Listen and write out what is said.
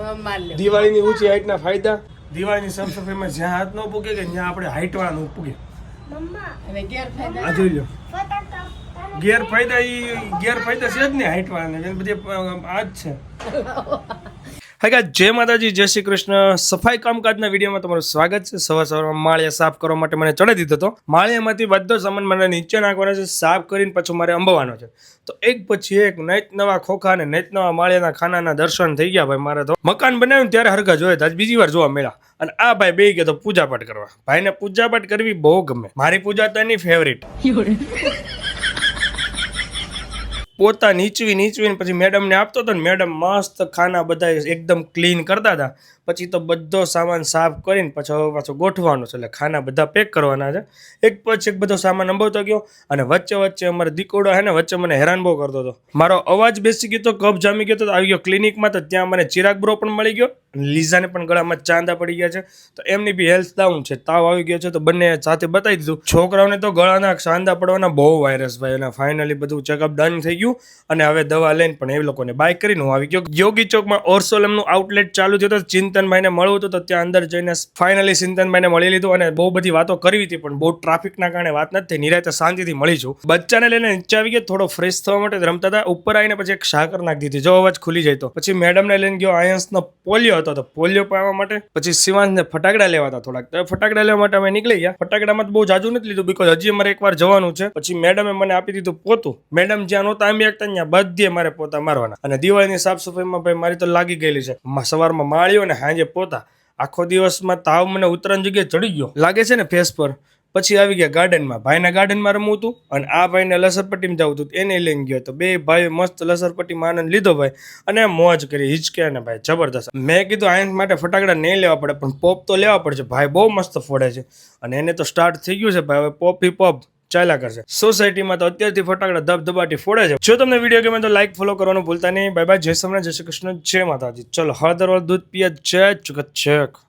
દિવાળીની ઊંચી હાઈટના ફાયદા, દિવાળીની સાફ સફાઈમાં જ્યાં હાથ ન પૂગે કે ત્યાં આપણે હાઈટ વાળા ન પૂગે. આ જોઈ લો ગેરફાયદા છે જ ને હાઈટ વાળાને, બધી આ જ છે. હા ગાઈસ, જય માતાજી, જય શ્રી કૃષ્ણ. સફાઈ કામકાજના વિડીયોમાં તમારું સ્વાગત છે. સવારમાં માળિયા સાફ કરવા માટે મને ચડાવી દીધો હતો. માળિયામાંથી બધો સામાન મને નીચે નાખવાનો છે, સાફ કરીને પછી મારે અંબાવવાનો છે. તો એક પછી એક નૈત નવા ખોખા અને નૈત નવા માળિયાના ખાનાના દર્શન થઈ ગયા ભાઈ. મારે તો મકાન બનાવ્યું ત્યારે હરખા જોયા હતા, બીજી વાર જોવા મળ્યા. અને આ ભાઈ બે ગયા તો પૂજાપાઠ કરવા. ભાઈને પૂજાપાઠ કરવી બહુ ગમે. મારી પૂજા તો એની ફેવરિટ. પોતા નીચવીને પછી મેડમને આપતો હતો ને, મેડમ મસ્ત ખાના બધા એકદમ ક્લીન કરતા હતા. પછી તો બધો સામાન સાફ કરીને પછી પાછો ગોઠવાનો છે, એટલે ખાના બધા પેક કરવાના છે. એક પછી એક બધો સામાન અંબાવતો ગયો. અને વચ્ચે અમારે દીકોડો છે ને, વચ્ચે મને હેરાન બહુ કરતો હતો. મારો અવાજ બેસી ગયો તો, કફ જામી ગયો તો આવી ગયો ક્લિનિકમાં. તો ત્યાં મને ચિરાગ બ્રો પણ મળી ગયો, લીઝાને પણ ગળામાં ચાંદા પડી ગયા છે. તો એમની બી હેલ્થ ડાઉન છે, તાવ આવી ગયો છે. તો બંને સાથે બતાવી દીધું. છોકરાઓને તો ગળાના ચાંદા પડવાના બહુ વાયરસ ભાઈ. અને ફાઇનલી બધું ચેકઅપ ડન થઈ ગયું. અને હવે દવા લઈને પણ એ લોકોને બાય કરીને હું આવી ગયો. યોગી ચોકમાં ઓર્સોલમનું આઉટલેટ ચાલુ થયું હતું. ચિંતનભાઈને મળવું હતું, તો ત્યાં અંદર જઈને ફાઇનલી ચિંતનભાઈને મળી લીધું. અને બહુ બધી વાતો કરવી હતી, પણ બહુ ટ્રાફિકના કારણે વાત નથી થઈ. નિરાંતે શાંતિથી મળી છું. બચ્ચાને લઈને નીચે આવી ગયો, થોડો ફ્રેશ થવા માટે રમતા હતા. ઉપર આવીને પછી એક સાકર નાખી દીધી, જો અવાજ ખુલી જાય તો. પછી મેડમને લઈને ગયો. આયન્સનો પોલિયો હતો, તો પોલિયો પાવા માટે. પછી શિવાંશને ફટાકડા લેવા હતા થોડાક, તો ફટાકડા લેવા માટે અમે નીકળી ગયા. ફટાકડામાં બહુ જાજુ નથી લીધું, બીકોઝ હજી અમારે એકવાર જવાનું છે. પછી મેડમે મને આપી દીધું પોતું. મેડમ જ્યાં નહોતા આંબી શકતા ત્યાં બધે મારે પોતા મારવાના. અને દિવાળીની સાફ સફાઈમાં ભાઈ મારી તો લાગી ગયેલી છે. સવારમાં માળ્યો ને સાંજે પોતા. આખો દિવસમાં તાવ મને ઉતરણ જગ્યાએ ચડી ગયો લાગે છે ને ફેસ પર. પછી આવી ગયા ગાર્ડનમાં. ભાઈના ગાર્ડનમાં રમવું હતું અને આ ભાઈને લસરપટ્ટીમાં જવું હતું, એને લઈને ગયો. તો બે ભાઈ મસ્ત લસરપટ્ટીમાં આનંદ લીધો ભાઈ, અને મોજ કરી હિચકે ને ભાઈ જબરદસ્ત. મેં કીધું આયન્સ માટે ફટાકડા નહીં લેવા પડે, પણ પોપ તો લેવા પડશે. ભાઈ બહુ મસ્ત ફોડે છે, અને એને તો સ્ટાર્ટ થઈ ગયું છે ભાઈ. હવે પોપ ચાલ્યા કરશે. સોસાયટીમાં તો અત્યારથી ફટાકડા ધબધબાટી ફોડે છે. જો તમને વિડીયો ગમે તો લાઈક ફોલો કરવાનું ભૂલતા નહીં. બાય બાય, જય સોમનાથ, જય શ્રી કૃષ્ણ, જય માતાજી. ચલો હળદર વાળું દૂધ પીએ, જય ચુકત ચક.